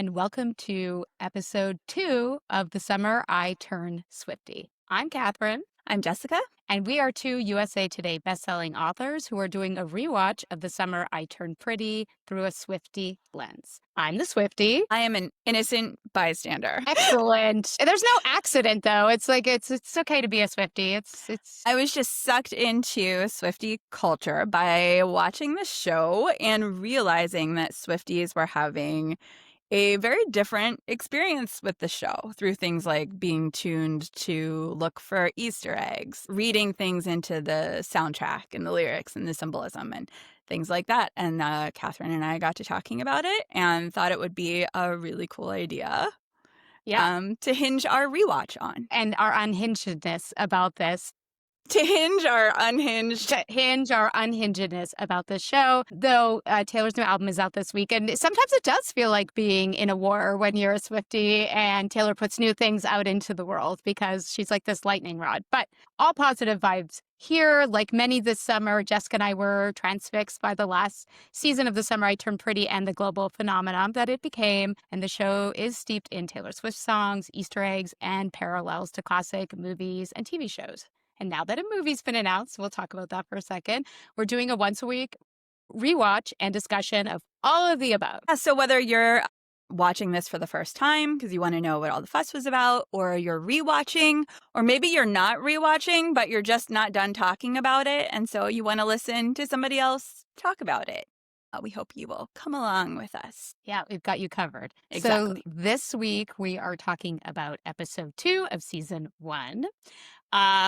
and welcome to episode 2 of The Summer I Turned Swiftie. I'm Catherine. I'm Jessica. And we are two USA Today bestselling authors who are doing a rewatch of The Summer I Turned Pretty through a Swiftie lens. I'm the Swiftie. I am an innocent bystander. Excellent. There's no accident though. It's okay to be a Swiftie. I was just sucked into Swiftie culture by watching the show and realizing that Swifties were having a very different experience with the show through things like being tuned to look for Easter eggs, reading things into the soundtrack and the lyrics and the symbolism and things like that. And Catherine and I got to talking about it and thought it would be a really cool idea to hinge our rewatch on. And our unhingedness about this. To hinge our unhingedness about the show. Though Taylor's new album is out this week, and sometimes it does feel like being in a war when you're a Swiftie and Taylor puts new things out into the world because she's like this lightning rod. But all positive vibes here. Like many this summer, Jessica and I were transfixed by the last season of The Summer I Turned Pretty and the global phenomenon that it became. And the show is steeped in Taylor Swift songs, Easter eggs, and parallels to classic movies and TV shows. And now that a movie's been announced, we'll talk about that for a second. We're doing a once-a-week rewatch and discussion of all of the above. So whether you're watching this for the first time because you want to know what all the fuss was about, or you're rewatching, or maybe you're not rewatching, but you're just not done talking about it, and so you want to listen to somebody else talk about it. We hope you will come along with us. Yeah, we've got you covered. Exactly. So this week we are talking about episode 2 of season 1.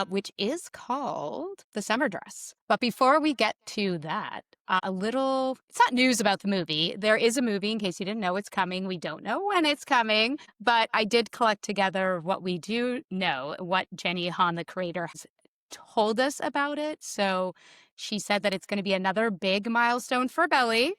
Which is called The Summer Dress. But before we get to that, it's not news about the movie. There is a movie, in case you didn't know it's coming. We don't know when it's coming, but I did collect together what we do know, what Jenny Han, the creator, has told us about it. So she said that it's going to be another big milestone for Belly.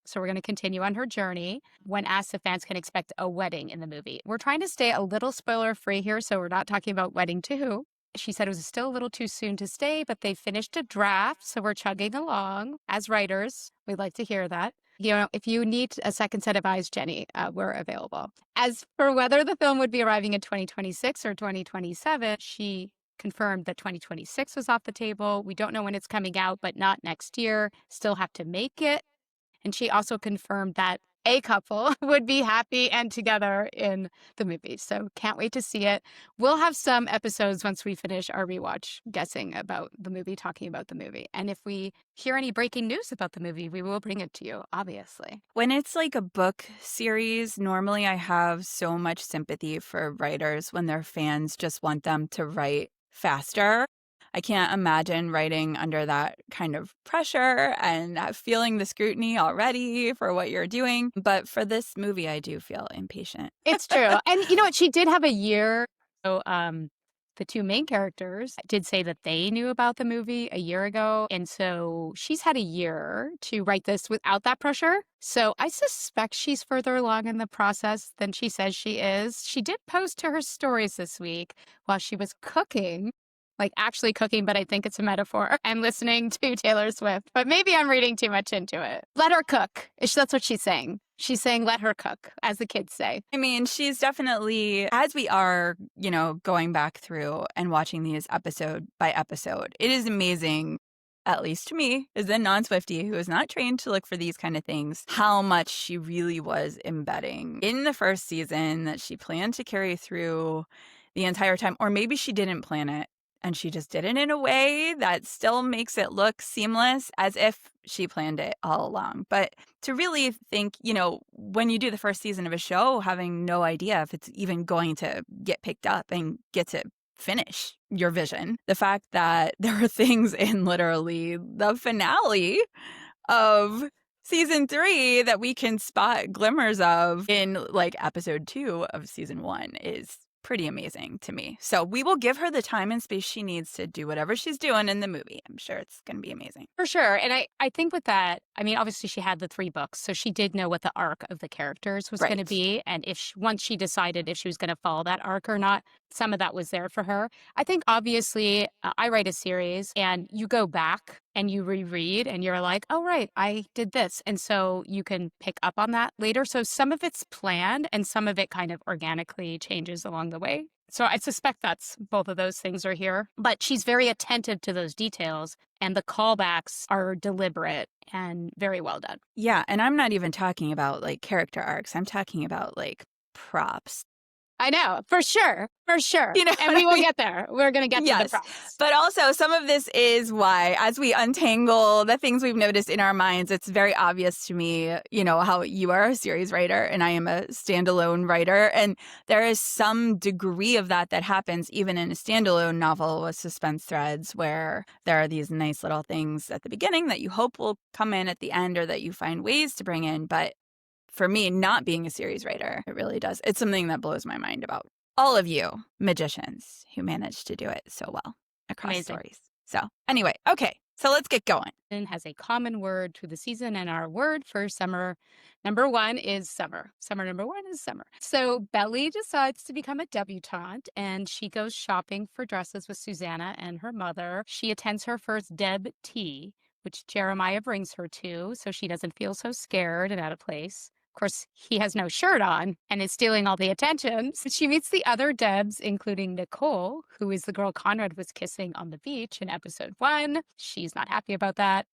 So we're going to continue on her journey. When asked if fans can expect a wedding in the movie, we're trying to stay a little spoiler-free here, so we're not talking about wedding to who. She said it was still a little too soon to say, but they finished a draft, so we're chugging along. As writers, we'd like to hear that. You know, if you need a second set of eyes, Jenny, we're available. As for whether the film would be arriving in 2026 or 2027, she confirmed that 2026 was off the table. We don't know when it's coming out, but not next year. Still have to make it. And she also confirmed that a couple would be happy and together in the movie. So can't wait to see it. We'll have some episodes once we finish our rewatch guessing about the movie, talking about the movie. And if we hear any breaking news about the movie, we will bring it to you, obviously. When it's like a book series, normally I have so much sympathy for writers when their fans just want them to write faster. I can't imagine writing under that kind of pressure and feeling the scrutiny already for what you're doing. But for this movie, I do feel impatient. It's true. And you know what? She did have a year. So the two main characters did say that they knew about the movie a year ago. And so she's had a year to write this without that pressure. So I suspect she's further along in the process than she says she is. She did post to her stories this week while she was cooking. Like actually cooking, but I think it's a metaphor. I'm listening to Taylor Swift, but maybe I'm reading too much into it. Let her cook. That's what she's saying. She's saying, let her cook, as the kids say. I mean, she's definitely, as we are, going back through and watching these episode by episode, it is amazing, at least to me, as a non-Swiftie who is not trained to look for these kind of things, how much she really was embedding in the first season that she planned to carry through the entire time. Or maybe she didn't plan it. And she just did it in a way that still makes it look seamless, as if she planned it all along. But to really think, when you do the first season of a show, having no idea if it's even going to get picked up and get to finish your vision. The fact that there are things in literally the finale of season 3 that we can spot glimmers of in like episode 2 of season 1 is pretty amazing to me. So we will give her the time and space she needs to do whatever she's doing in the movie. I'm sure it's going to be amazing. For sure. And I think with that, I mean, obviously she had the 3 books, so she did know what the arc of the characters was going to be. And once she decided if she was going to follow that arc or not, some of that was there for her. I think obviously I write a series and you go back and you reread and you're like, oh, right, I did this. And so you can pick up on that later. So some of it's planned and some of it kind of organically changes along the way. So I suspect that's both of those things are here. But she's very attentive to those details and the callbacks are deliberate and very well done. Yeah. And I'm not even talking about like character arcs. I'm talking about like props. I know, for sure, for sure. You know And what we I will mean? get there. We're going to get to the Yes. props. But also, some of this is why, as we untangle the things we've noticed in our minds, it's very obvious to me, you know, how you are a series writer and I am a standalone writer. And there is some degree of that that happens even in a standalone novel with suspense threads where there are these nice little things at the beginning that you hope will come in at the end or that you find ways to bring in. But for me, not being a series writer, it really does. It's something that blows my mind about all of you magicians who manage to do it so well across Amazing. stories. So anyway, okay, so let's get going. Has a common word to the season, and our word for summer number 1 is summer. Summer number 1 is summer. So Belly decides to become a debutante, and she goes shopping for dresses with Susanna and her mother. She attends her first Deb tea, which Jeremiah brings her to, so she doesn't feel so scared and out of place. Of course, he has no shirt on and is stealing all the attention. So she meets the other Debs, including Nicole, who is the girl Conrad was kissing on the beach in episode 1. She's not happy about that.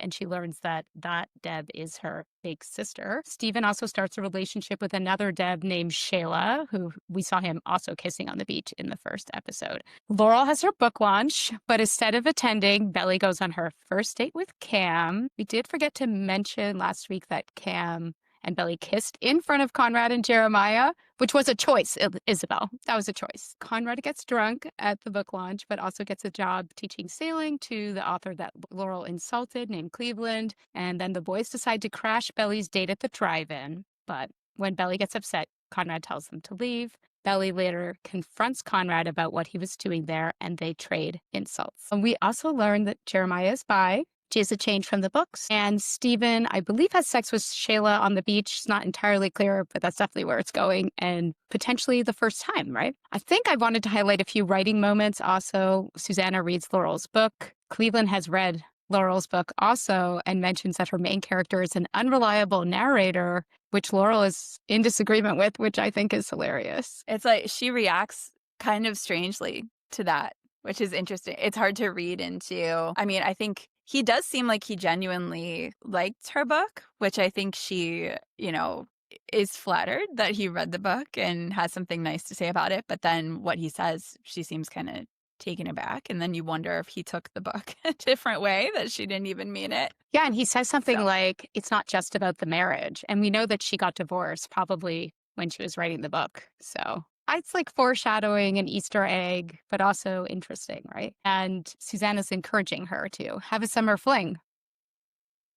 And she learns that that Deb is her big sister. Stephen also starts a relationship with another Deb named Shayla, who we saw him also kissing on the beach in the first episode. Laurel has her book launch, but instead of attending, Belly goes on her first date with Cam. We did forget to mention last week that Cam and Belly kissed in front of Conrad and Jeremiah, which was a choice, Isabel. That was a choice. Conrad gets drunk at the book launch, but also gets a job teaching sailing to the author that Laurel insulted named Cleveland. And then the boys decide to crash Belly's date at the drive-in. But when Belly gets upset, Conrad tells them to leave. Belly later confronts Conrad about what he was doing there, and they trade insults. And we also learn that Jeremiah is bi, which is a change from the books. And Stephen, I believe, has sex with Shayla on the beach. It's not entirely clear, but that's definitely where it's going. And potentially the first time, right? I think I wanted to highlight a few writing moments. Also, Susanna reads Laurel's book. Cleveland has read Laurel's book also and mentions that her main character is an unreliable narrator, which Laurel is in disagreement with, which I think is hilarious. It's like she reacts kind of strangely to that, which is interesting. It's hard to read into. I mean, I think he does seem like he genuinely liked her book, which I think she, you know, is flattered that he read the book and has something nice to say about it. But then what he says, she seems kind of taken aback. And then you wonder if he took the book a different way, that she didn't even mean it. Yeah, and he says something like, it's not just about the marriage. And we know that she got divorced probably when she was writing the book. So it's like foreshadowing an Easter egg, but also interesting, right? And Susanna's encouraging her to have a summer fling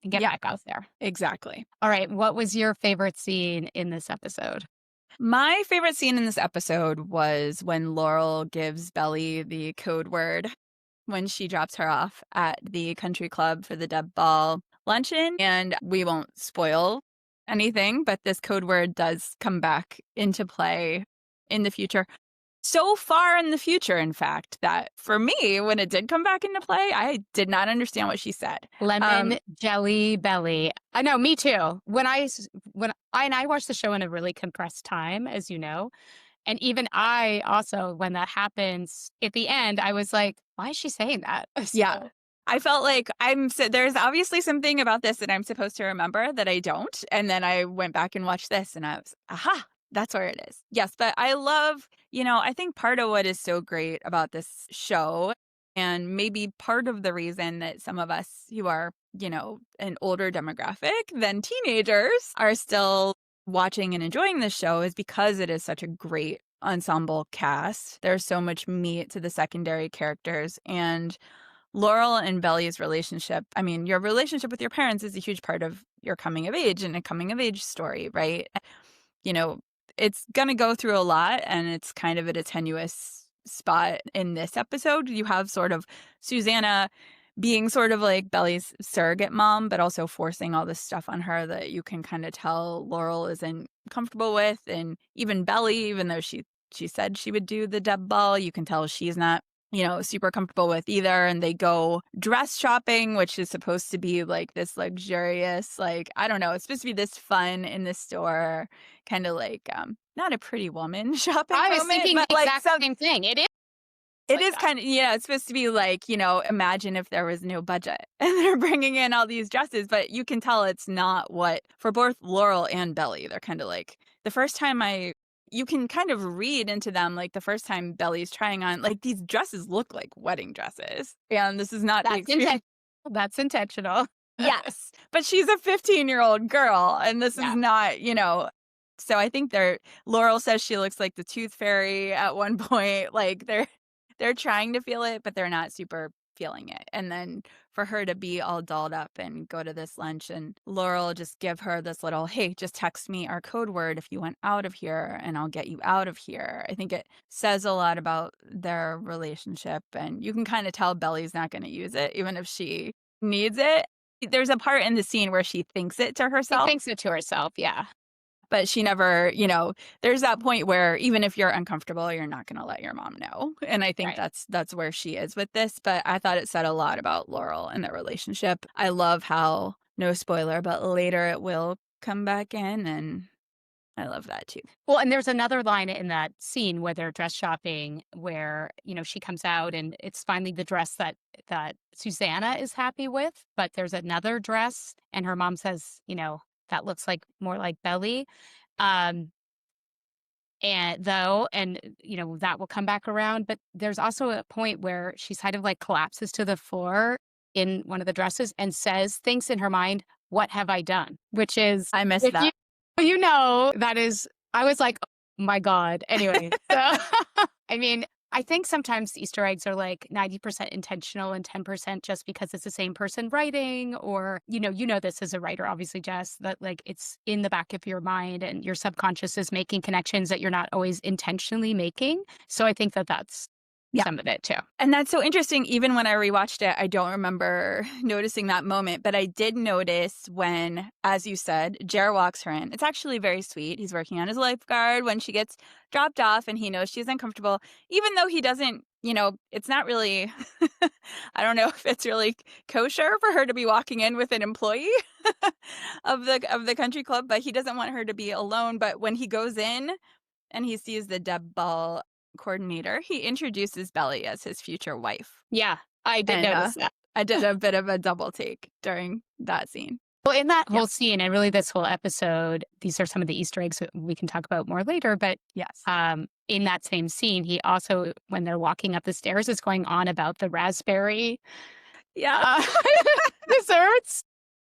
and get back out there. Exactly. All right. What was your favorite scene in this episode? My favorite scene in this episode was when Laurel gives Belly the code word when she drops her off at the country club for the Deb Ball luncheon. And we won't spoil anything, but this code word does come back into play in the future. So far in the future, in fact, that for me, when it did come back into play, I did not understand what she said. Lemon jelly belly. I know, me too. When I watched the show in a really compressed time, as you know, and even I also, when that happens at the end, I was like, why is she saying that? Yeah. I felt like there's obviously something about this that I'm supposed to remember that I don't. And then I went back and watched this and I was, aha, that's where it is. Yes, but I love, I think part of what is so great about this show, and maybe part of the reason that some of us who are, an older demographic than teenagers are still watching and enjoying this show, is because it is such a great ensemble cast. There's so much meat to the secondary characters, and Laurel and Belly's relationship. I mean, your relationship with your parents is a huge part of your coming of age and a coming of age story, right? It's going to go through a lot, and it's kind of at a tenuous spot in this episode. You have sort of Susanna being sort of like Belly's surrogate mom, but also forcing all this stuff on her that you can kind of tell Laurel isn't comfortable with. And even Belly, even though she she said she would do the Deb ball. You can tell she's not, super comfortable with either. And they go dress shopping, which is supposed to be like this luxurious, like, I don't know, it's supposed to be this fun in the store, kind of like not a Pretty Woman shopping I was moment, thinking but the like exact same thing. It is it like is that. kind of, it's supposed to be like, imagine if there was no budget and they're bringing in all these dresses, but you can tell it's not what, for both Laurel and Belly, they're kind of like, the first time you can kind of read into them, like the first time Belly's trying on, like these dresses look like wedding dresses. And this is not the That's experience. intentional. That's intentional. Yes, but she's a 15-year-old girl, and this is Yeah. not, so I think Laurel says she looks like the Tooth Fairy at one point, like they're trying to feel it, but they're not super feeling it. And then for her to be all dolled up and go to this lunch, and Laurel just give her this little, hey, just text me our code word if you want out of here and I'll get you out of here. I think it says a lot about their relationship, and you can kind of tell Belly's not going to use it, even if she needs it. There's a part in the scene where she thinks it to She herself, thinks it to herself. Yeah. but she never, there's that point where even if you're uncomfortable, you're not going to let your mom know. And I think Right. that's where she is with this. But I thought it said a lot about Laurel and their relationship. I love how, no spoiler, but later it will come back in, and I love that too. Well, and there's another line in that scene where they're dress shopping where, she comes out and it's finally the dress that Susanna is happy with, but there's another dress and her mom says, that looks like more like Belly. Um and that will come back around, but there's also a point where she kind of like collapses to the floor in one of the dresses and thinks in her mind, what have I done? Which is, I missed if that. that is, I was like, oh my God. Anyway, so I mean, I think sometimes Easter eggs are like 90% intentional and 10% just because it's the same person writing, or, this as a writer, obviously, Jess, that like it's in the back of your mind and your subconscious is making connections that you're not always intentionally making. So I think that that's some of it too. And that's so interesting. Even when I rewatched it, I don't remember noticing that moment, but I did notice when, as you said, Jer walks her in. It's actually very sweet. He's working on his lifeguard when she gets dropped off and he knows she's uncomfortable, even though he doesn't, it's not really, I don't know if it's really kosher for her to be walking in with an employee of the country club, but he doesn't want her to be alone. But when he goes in and he sees the Deb Ball coordinator, he introduces Belly as his future wife. Yeah, I did notice that. I did a bit of a double take during that scene. Well, in that whole scene and really this whole episode, these are some of the Easter eggs that we can talk about more later. But yes, in that same scene, he also, when they're walking up the stairs, is going on about the raspberry desserts.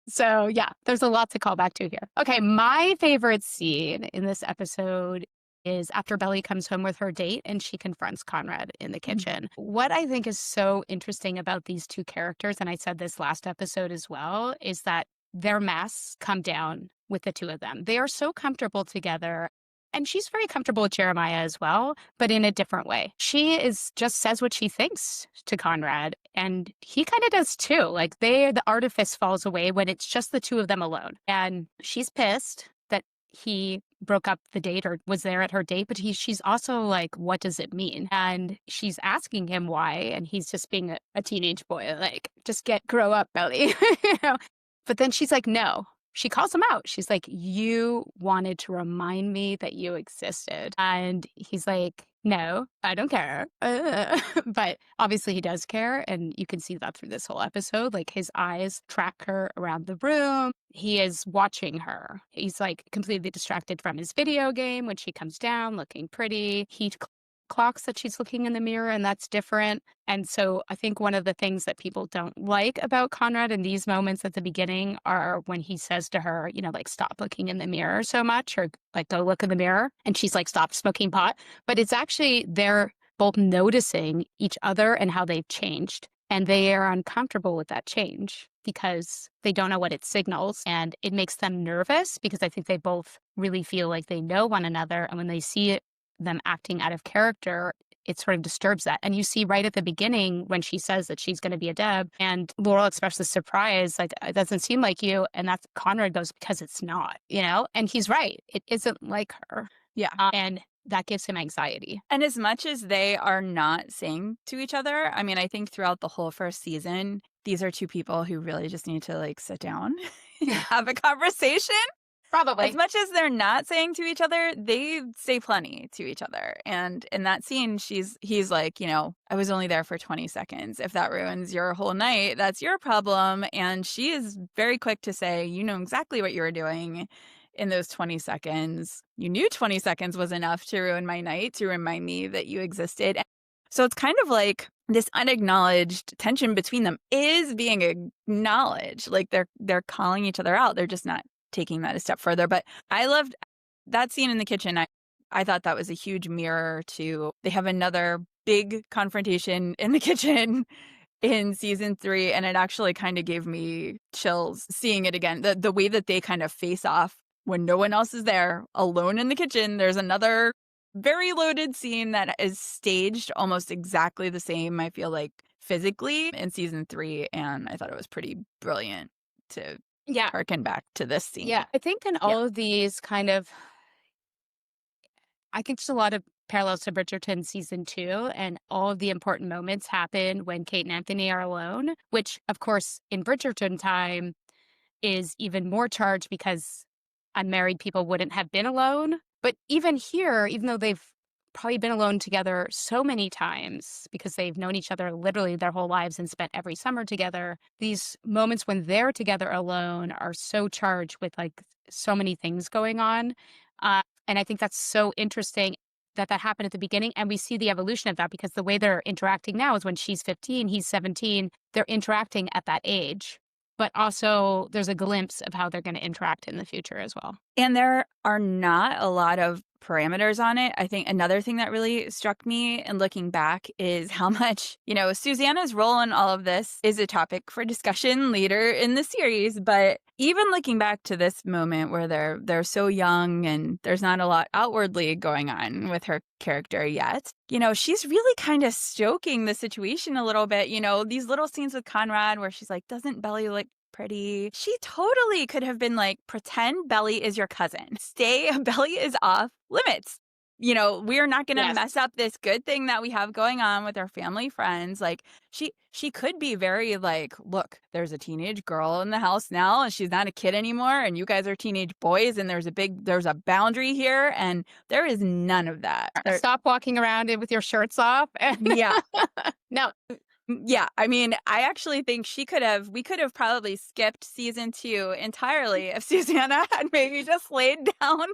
So yeah, there's a lot to call back to here. Okay, my favorite scene in this episode is after Belly comes home with her date and she confronts Conrad in the kitchen. What I think is so interesting about these two characters, and I said this last episode as well, is that their masks come down with the two of them. They are so comfortable together. And she's very comfortable with Jeremiah as well, but in a different way. She just says what she thinks to Conrad, and he kind of does too. Like the artifice falls away when it's just the two of them alone. And she's pissed that he broke up the date or was there at her date, but she's also like, what does it mean? And she's asking him why, and he's just being a teenage boy, like, just grow up, Belly. But then she's like, no. She calls him out. She's like, you wanted to remind me that you existed. And he's like, no, I don't care. But obviously he does care. And you can see that through this whole episode. Like his eyes track her around the room. He is watching her. He's like completely distracted from his video game when she comes down looking pretty. He clocks that she's looking in the mirror, and that's different. And so I think one of the things that people don't like about Conrad in these moments at the beginning are when he says to her, like, stop looking in the mirror so much, or like, go look in the mirror. And she's like, stop smoking pot. But it's actually they're both noticing each other and how they've changed. And they are uncomfortable with that change because they don't know what it signals. And it makes them nervous because I think they both really feel like they know one another. And when they see them acting out of character, it sort of disturbs that. And you see right at the beginning when she says that she's going to be a Deb and Laurel expresses surprise, like, it doesn't seem like you. And that's Conrad goes, because it's not, and he's right. It isn't like her. Yeah. And that gives him anxiety. And as much as they are not saying to each other, I mean, I think throughout the whole first season, these are two people who really just need to like sit down and have a conversation. As Probably. much as they're not saying to each other, they say plenty to each other. And in that scene, he's like, you know, I was only there for 20 seconds. If that ruins your whole night, that's your problem. And she is very quick to say, you know exactly what you were doing in those 20 seconds. You knew 20 seconds was enough to ruin my night, to remind me that you existed. So it's kind of like this unacknowledged tension between them is being acknowledged. Like they're calling each other out. They're just not taking that a step further. But I loved that scene in the kitchen. I thought that was a huge mirror to they have another big confrontation in the kitchen in season 3, and it actually kind of gave me chills seeing it again. The way that they kind of face off when no one else is there, alone in the kitchen. There's another very loaded scene that is staged almost exactly the same, I feel like, physically in season 3, and I thought it was pretty brilliant to Yeah. harken back to this scene. Yeah. I think in Yeah. all of these I think there's a lot of parallels to Bridgerton season 2, and all of the important moments happen when Kate and Anthony are alone, which, of course, in Bridgerton time is even more charged because unmarried people wouldn't have been alone. But even here, even though they've probably been alone together so many times because they've known each other literally their whole lives and spent every summer together, these moments when they're together alone are so charged with like so many things going on. And I think that's so interesting that that happened at the beginning. And we see the evolution of that because the way they're interacting now is when she's 15, he's 17, they're interacting at that age. But also there's a glimpse of how they're going to interact in the future as well. And there are not a lot of parameters on it. I think another thing that really struck me in looking back is how much, you know, Susanna's role in all of this is a topic for discussion later in the series. But even looking back to this moment where they're so young and there's not a lot outwardly going on with her character yet, you know, she's really kind of stoking the situation a little bit. You know, these little scenes with Conrad where she's like, doesn't Belly look pretty? She totally could have been like, pretend Belly is your cousin. Stay, Belly is off limits. You know, we're not going to Yes. mess up this good thing that we have going on with our family friends. Like she could be very like, look, there's a teenage girl in the house now and she's not a kid anymore. And you guys are teenage boys and there's a boundary here. And there is none of that. Stop walking around with your shirts off. Yeah. No. Yeah, I mean, I actually think we could have probably skipped season 2 entirely if Susanna had maybe just laid down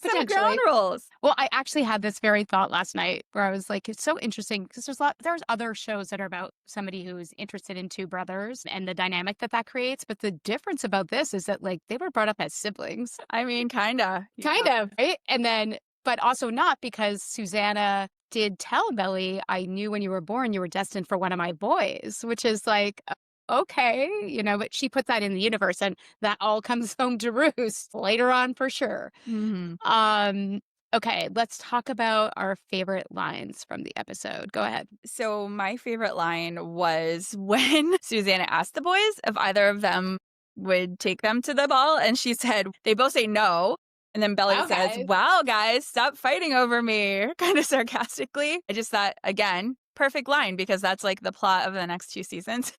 some ground rules. Well, I actually had this very thought last night where I was like, it's so interesting because there's other shows that are about somebody who's interested in two brothers and the dynamic that creates. But the difference about this is that like they were brought up as siblings. I mean, kind of, Right? And then, but also not because Susanna did tell Belly, I knew when you were born, you were destined for one of my boys, which is like, okay, you know, but she put that in the universe and that all comes home to roost later on for sure. Mm-hmm. Okay, let's talk about our favorite lines from the episode. Go ahead. So my favorite line was when Susanna asked the boys if either of them would take them to the ball. And she said, they both say no. And then Belly says, wow, guys, stop fighting over me, kind of sarcastically. I just thought, again, perfect line because that's like the plot of the next 2 seasons.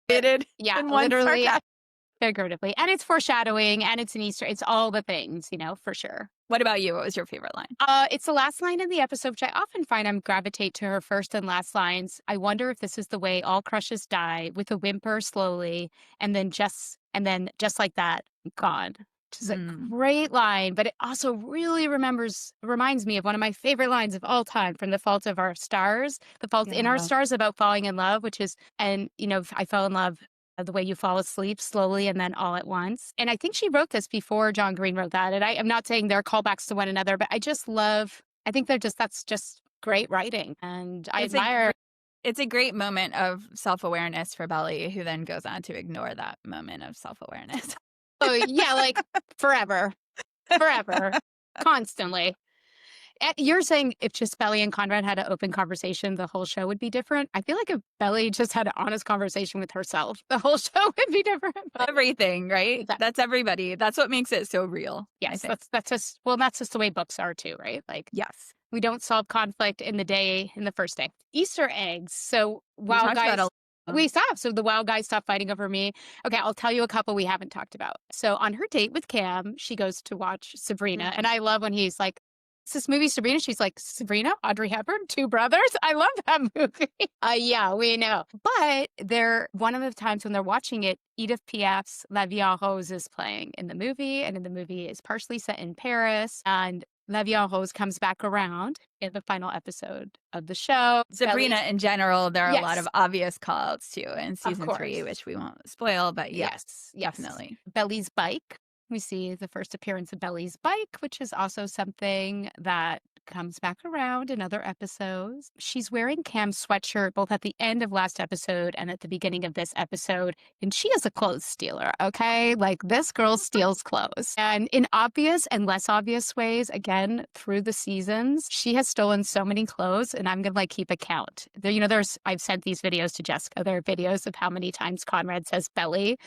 Yeah, literally, figuratively. And it's foreshadowing and it's an Easter. It's all the things, you know, for sure. What about you? What was your favorite line? It's the last line in the episode, which I often find I gravitate to her first and last lines. I wonder if this is the way all crushes die, with a whimper slowly, and then just like that, gone. Which is a great line, but it also really reminds me of one of my favorite lines of all time from The Fault of Our Stars, The Fault in Our Stars, about falling in love, which is, and you know, I fell in love the way you fall asleep slowly and then all at once. And I think she wrote this before John Green wrote that. And I'm not saying they're callbacks to one another, but I think that's just great writing. And I admire. It's a great moment of self-awareness for Belly, who then goes on to ignore that moment of self-awareness. Oh, yeah, like forever, constantly. You're saying if just Belly and Conrad had an open conversation, the whole show would be different. I feel like if Belly just had an honest conversation with herself, the whole show would be different. But Everything, right? Exactly. That's everybody. That's what makes it so real. Yes, that's just that's just the way books are too, right? Like yes. we don't solve conflict in the first day. Easter eggs. So We wow, talked guys. about We stopped. So the wow guys stopped fighting over me. Okay, I'll tell you a couple we haven't talked about. So on her date with Cam, she goes to watch Sabrina. And I love when he's like, "Is this movie Sabrina?" She's like, "Sabrina, Audrey Hepburn, two brothers." I love that movie. Yeah, we know. But one of the times when they're watching it, Edith Piaf's La Vie en Rose is playing in the movie. And in the movie is partially set in Paris. And La Vie en Rose comes back around in the final episode of the show. Sabrina Belly, in general, there are a lot Yes. of obvious call-outs too in season 3, course. which we won't spoil, but Yes. definitely. Belly's bike. We see the first appearance of Belly's bike, which is also something that comes back around in other episodes. She's wearing Cam's sweatshirt both at the end of last episode and at the beginning of this episode. And she is a clothes stealer, okay? Like this girl steals clothes. And in obvious and less obvious ways, again, through the seasons, she has stolen so many clothes, and I'm gonna like keep a count. I've sent these videos to Jessica. There are videos of how many times Conrad says Belly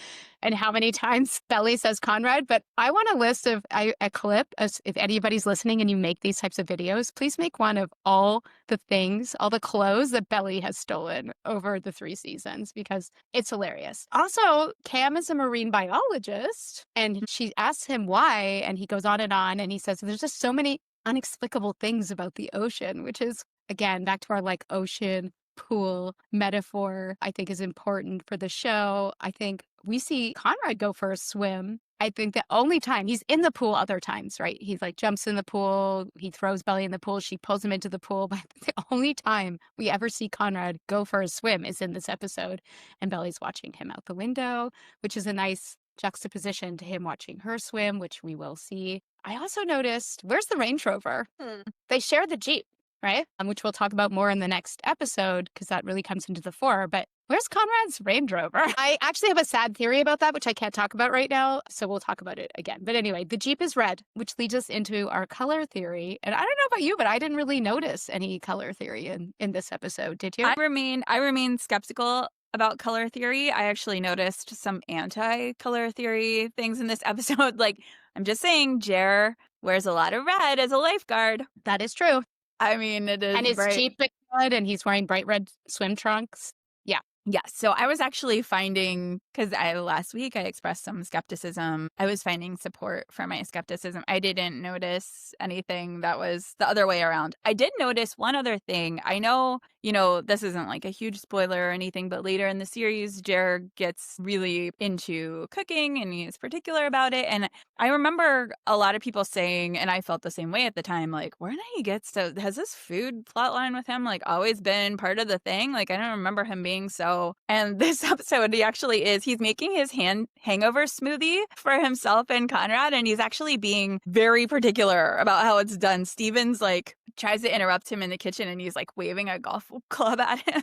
and how many times Belly says Conrad. But I want a list of a clip. If anybody's listening and you make these types of videos, please make one of all the things, all the clothes that Belly has stolen over the 3 seasons, because it's hilarious. Also, Cam is a marine biologist, and she asks him why, and he goes on, and he says, there's just so many unexplicable things about the ocean, which is, again, back to our like ocean pool metaphor, I think is important for the show. I think we see Conrad go for a swim. I think the only time he's in the pool, other times, right? He's like jumps in the pool, he throws Belly in the pool, she pulls him into the pool. But the only time we ever see Conrad go for a swim is in this episode. And Belly's watching him out the window, which is a nice juxtaposition to him watching her swim, which we will see. I also noticed, where's the Range Rover? They share the Jeep, right? Which we'll talk about more in the next episode, because that really comes into the fore. But where's Conrad's Range Rover? I actually have a sad theory about that, which I can't talk about right now. So we'll talk about it again. But anyway, the Jeep is red, which leads us into our color theory. And I don't know about you, but I didn't really notice any color theory in this episode. Did you? I remain skeptical about color theory. I actually noticed some anti-color theory things in this episode. Like, I'm just saying, Jer wears a lot of red as a lifeguard. That is true. I mean, it is And his bright. Jeep is red, and he's wearing bright red swim trunks. Yeah. Yes. So I was actually finding, because last week I expressed some skepticism. I was finding support for my skepticism. I didn't notice anything that was the other way around. I did notice one other thing. I know, this isn't like a huge spoiler or anything, but later in the series, Jer gets really into cooking and he's particular about it. And I remember a lot of people saying, and I felt the same way at the time, like, where did he get has this food plotline with him like always been part of the thing? Like, I don't remember him being so. And this episode, he's making his hangover smoothie for himself and Conrad, and he's actually being very particular about how it's done. Steven's like tries to interrupt him in the kitchen, and he's like waving a golf club at him.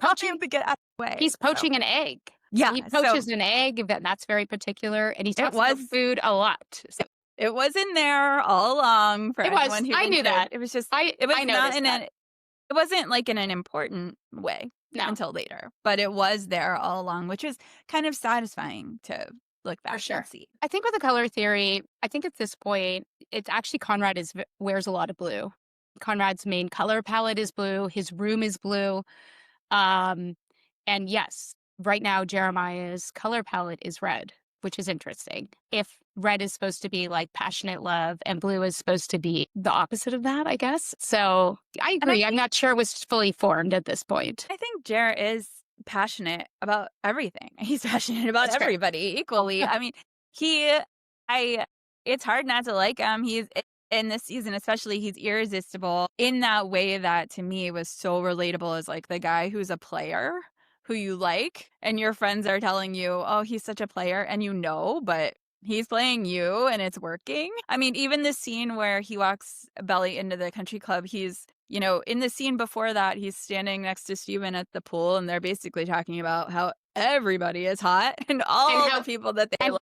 Poaching to get out of the way. He's poaching an egg. Yeah. He poaches an egg. That's very particular. And he talks about food a lot. So. It was in there all along for anyone who I knew that. It was just, it wasn't like in an important way. No. Until later, but it was there all along, which is kind of satisfying to look back and see. I think with the color theory, I think at this point, it's actually Conrad wears a lot of blue. Conrad's main color palette is blue. His room is blue. And yes, right now, Jeremiah's color palette is red, which is interesting. If red is supposed to be like passionate love and blue is supposed to be the opposite of that, I guess. So I agree. I'm not sure it was fully formed at this point. I think Jer is passionate about everything. He's passionate about everybody equally. I mean, it's hard not to like him. He's in this season, especially, he's irresistible in that way that to me was so relatable as like the guy who's a player who you like and your friends are telling you, oh, he's such a player, and but he's playing you and it's working. I mean, even the scene where he walks Belly into the country club, he's, in the scene before that, he's standing next to Steven at the pool and they're basically talking about how everybody is hot and all the people that they like.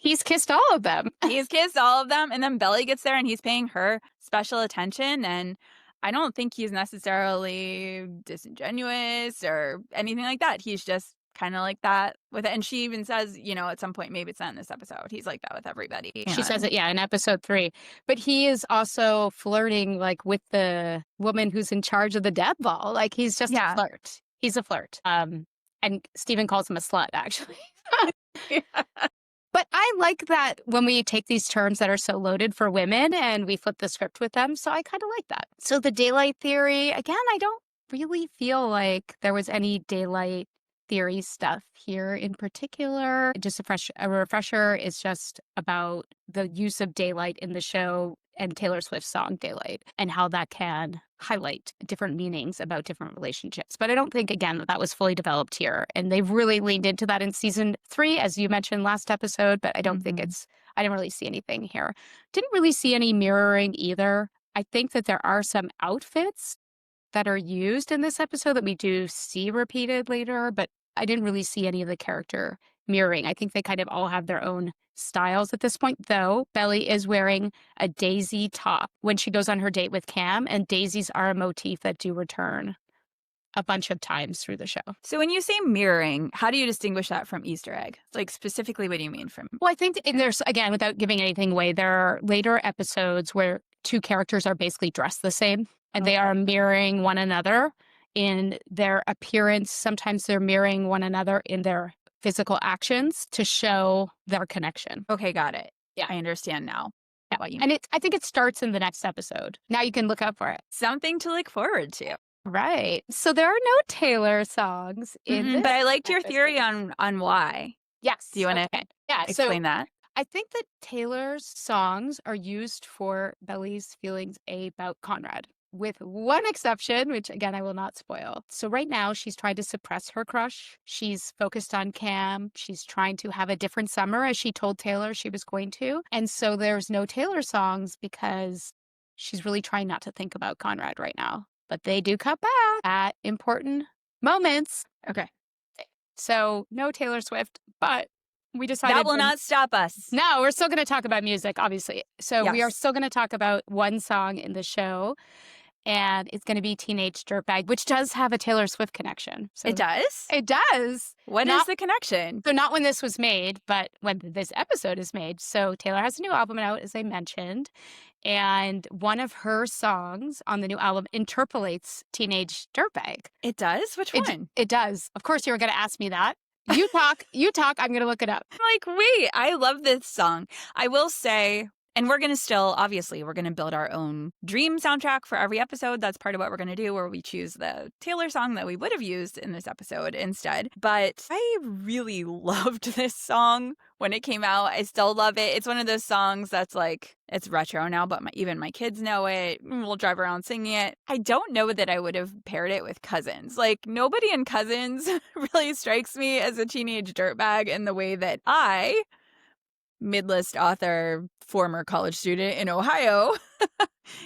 He's kissed all of them. He's kissed all of them, and then Belly gets there and he's paying her special attention, and I don't think he's necessarily disingenuous or anything like that. He's just kind of like that with it. And she even says, at some point, maybe it's not in this episode, he's like that with everybody. She says it, in episode 3. But he is also flirting like with the woman who's in charge of the dead ball. Like he's just a flirt. He's a flirt. And Steven calls him a slut, actually. Yeah. But I like that when we take these terms that are so loaded for women and we flip the script with them. So I kind of like that. So the daylight theory, again, I don't really feel like there was any daylight theory stuff here in particular. Just a refresher is just about the use of daylight in the show and Taylor Swift's song Daylight and how that can highlight different meanings about different relationships. But I don't think, again, that was fully developed here. And they've really leaned into that in season 3, as you mentioned last episode, but I don't think I didn't really see anything here. Didn't really see any mirroring either. I think that there are some outfits that are used in this episode that we do see repeated later, but I didn't really see any of the character mirroring. I think they kind of all have their own styles at this point, though. Belly is wearing a daisy top when she goes on her date with Cam, and daisies are a motif that do return a bunch of times through the show. So when you say mirroring, how do you distinguish that from Easter egg? Like specifically, what do you mean from? Well, I think there's, again, without giving anything away, there are later episodes where two characters are basically dressed the same, and they are mirroring one another in their appearance. Sometimes they're mirroring one another in their physical actions to show their connection. Okay, got it. Yeah, I understand now. Yeah. What you mean. And I think it starts in the next episode. Now you can look up for it. Something to look forward to. Right. So there are no Taylor songs in this. But I liked your theory on why. Yes. Do you want to explain that? I think that Taylor's songs are used for Belly's feelings about Conrad, with one exception, which again, I will not spoil. So right now she's trying to suppress her crush. She's focused on Cam. She's trying to have a different summer, as she told Taylor she was going to. And so there's no Taylor songs because she's really trying not to think about Conrad right now. But they do cut back at important moments. Okay. So no Taylor Swift, but we decided that will not stop us. No, we're still going to talk about music, obviously. So we are still going to talk about one song in the show, and it's going to be Teenage Dirtbag, which does have a Taylor Swift connection. So it does? It does. What is the connection? So not when this was made, but when this episode is made. So Taylor has a new album out, as I mentioned, and one of her songs on the new album interpolates Teenage Dirtbag. It does? Which one? It does. Of course, you were going to ask me that. You talk, I'm going to look it up. I'm like, wait, I love this song. I will say, and we're going to obviously, we're going to build our own dream soundtrack for every episode. That's part of what we're going to do, where we choose the Taylor song that we would have used in this episode instead. But I really loved this song when it came out. I still love it. It's one of those songs that's like, it's retro now, but even my kids know it. We'll drive around singing it. I don't know that I would have paired it with Cousins. Like, nobody in Cousins really strikes me as a teenage dirtbag in the way that I, mid-list author, former college student in Ohio,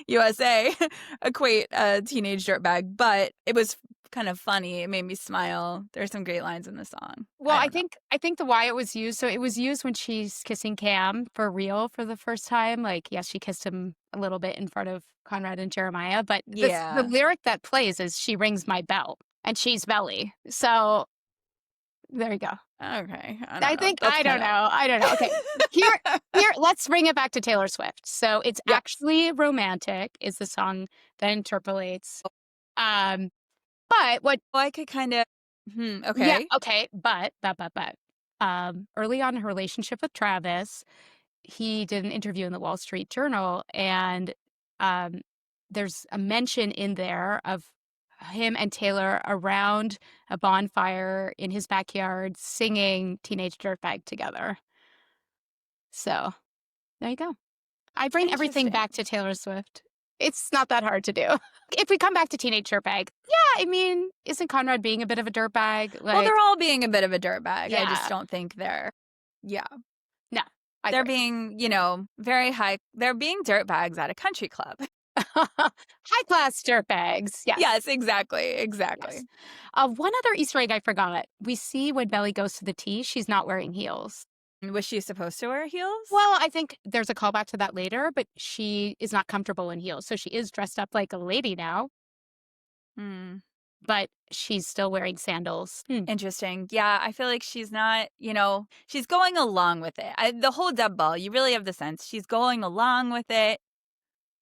USA, equate a teenage dirtbag. But it was kind of funny. It made me smile. There's some great lines in the song. Well, I think the why it was used. So it was used when she's kissing Cam for real for the first time. Like, yes, she kissed him a little bit in front of Conrad and Jeremiah, but the lyric that plays is "She rings my bell," and she's Belly. So there you go. Okay. I don't know. Okay. Here, let's bring it back to Taylor Swift. So it's actually romantic is the song that interpolates. But what I could kind of, okay. Yeah, okay. But, early on in her relationship with Travis, he did an interview in the Wall Street Journal, and there's a mention in there of him and Taylor around a bonfire in his backyard singing Teenage Dirtbag together. So there you go. I bring everything back to Taylor Swift. It's not that hard to do. If we come back to Teenage Dirtbag, I mean, isn't Conrad being a bit of a dirtbag? Well, they're all being a bit of a dirtbag. I just don't think they're, No. They're being, very high. They're being dirtbags at a country club. High-class dirtbags. Yes, exactly. Yes. One other Easter egg I forgot. We see when Belly goes to the tea, she's not wearing heels. Was she supposed to wear heels? Well, I think there's a callback to that later, but she is not comfortable in heels. So she is dressed up like a lady now, Hmm. but she's still wearing sandals. Interesting. Yeah, I feel like she's not, she's going along with it. The whole dub ball, you really have the sense she's going along with it.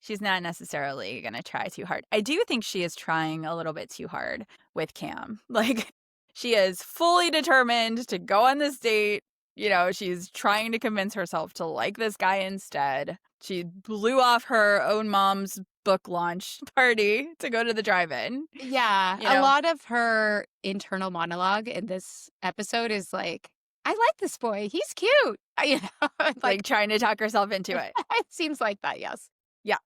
She's not necessarily going to try too hard. I do think she is trying a little bit too hard with Cam. Like, she is fully determined to go on this date. She's trying to convince herself to like this guy instead. She blew off her own mom's book launch party to go to the drive-in. Yeah, a lot of her internal monologue in this episode is like, I like this boy. He's cute. Like trying to talk herself into it. It seems like that, yes. Yeah.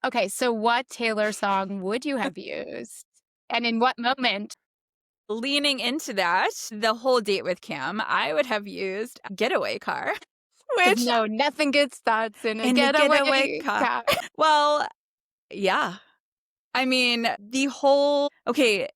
Okay, so what Taylor song would you have used? And in what moment? Leaning into that, the whole date with Cam, I would have used Getaway Car. Which, no, nothing good starts in a the getaway car. Well, yeah. I mean, okay,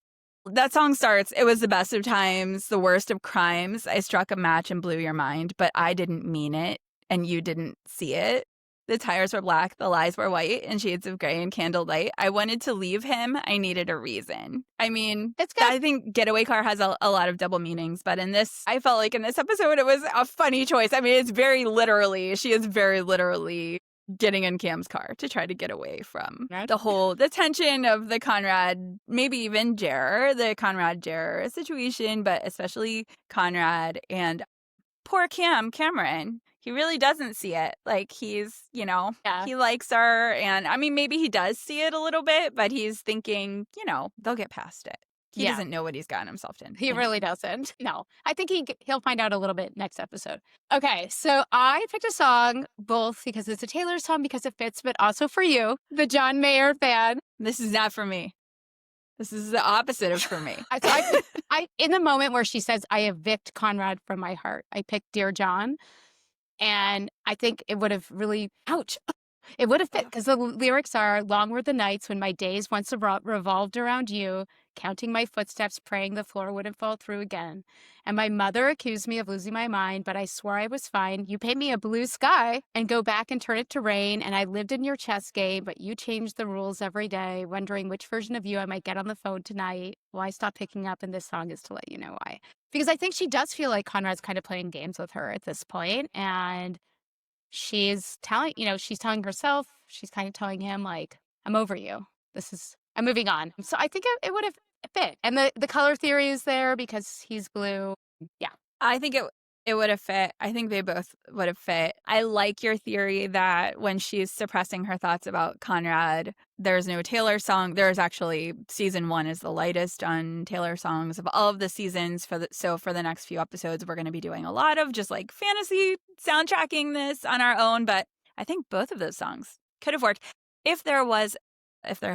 that song starts, it was the best of times, the worst of crimes. I struck a match and blew your mind, but I didn't mean it, and you didn't see it. The tires were black, the lies were white, and shades of gray and candlelight. I wanted to leave him. I needed a reason. I mean, It's good. I think Getaway Car has a lot of double meanings, but I felt like in this episode, it was a funny choice. I mean, she is very literally getting in Cam's car to try to get away from the tension of the Conrad, maybe even the Conrad-Jer situation, but especially Conrad and poor Cameron. He really doesn't see it. Like, he's, he likes her. And I mean, maybe he does see it a little bit, but he's thinking, they'll get past it. He doesn't know what he's gotten himself in. He really doesn't. No, I think he'll find out a little bit next episode. Okay, so I picked a song both because it's a Taylor song because it fits, but also for you, the John Mayer fan. This is not for me. This is the opposite of for me. I in the moment where she says, I evict Conrad from my heart, I picked Dear John. And I think it would have really, it would have fit because the lyrics are, long were the nights when my days once revolved around you, counting my footsteps, praying the floor wouldn't fall through again. And my mother accused me of losing my mind, but I swore I was fine. You paint me a blue sky and go back and turn it to rain. And I lived in your chess game, but you changed the rules every day, wondering which version of you I might get on the phone tonight. Well, I stopped picking up, and this song is to let you know why. Because I think she does feel like Conrad's kind of playing games with her at this point, and she's telling herself, she's kind of telling him, like, I'm over you. I'm moving on. So I think it would have fit. And the color theory is there because he's blue. Yeah. I think it would have fit. I think they both would have fit. I like your theory that when she's suppressing her thoughts about Conrad, there's no Taylor song. There's actually, season 1 is the lightest on Taylor songs of all of the seasons. So for the next few episodes, we're going to be doing a lot of just like fantasy soundtracking this on our own. But I think both of those songs could have worked if there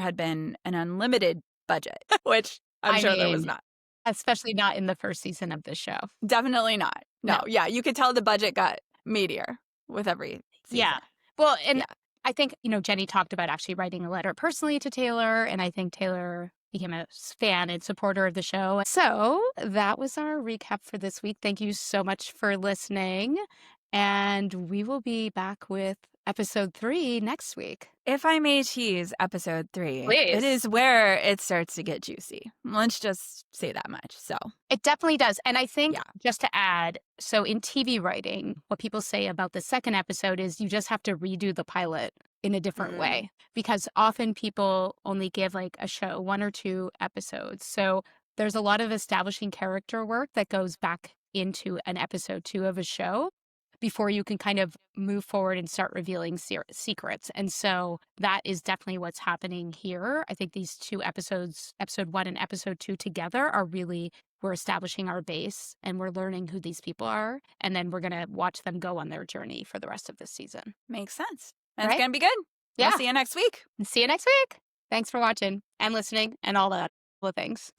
had been an unlimited budget, which I'm sure there was not. Especially not in the first season of the show. Definitely not. No. Yeah, you could tell the budget got meatier with every season. Yeah. Well, and I think, Jenny talked about actually writing a letter personally to Taylor, and I think Taylor became a fan and supporter of the show. So that was our recap for this week. Thank you so much for listening, and we will be back with episode 3 next week. If I may tease episode 3, Please. It is where it starts to get juicy. Let's just say that much. So it definitely does. And I think just to add, so in TV writing, what people say about the second episode is you just have to redo the pilot in a different way, because often people only give like a show 1 or 2 episodes. So there's a lot of establishing character work that goes back into an episode 2 of a show before you can kind of move forward and start revealing secrets. And so that is definitely what's happening here. I think these 2 episodes, episode 1 and episode 2 together, we're establishing our base and we're learning who these people are. And then we're going to watch them go on their journey for the rest of this season. Makes sense. And It's going to be good. Yeah. We'll see you next week. See you next week. Thanks for watching and listening and all the things.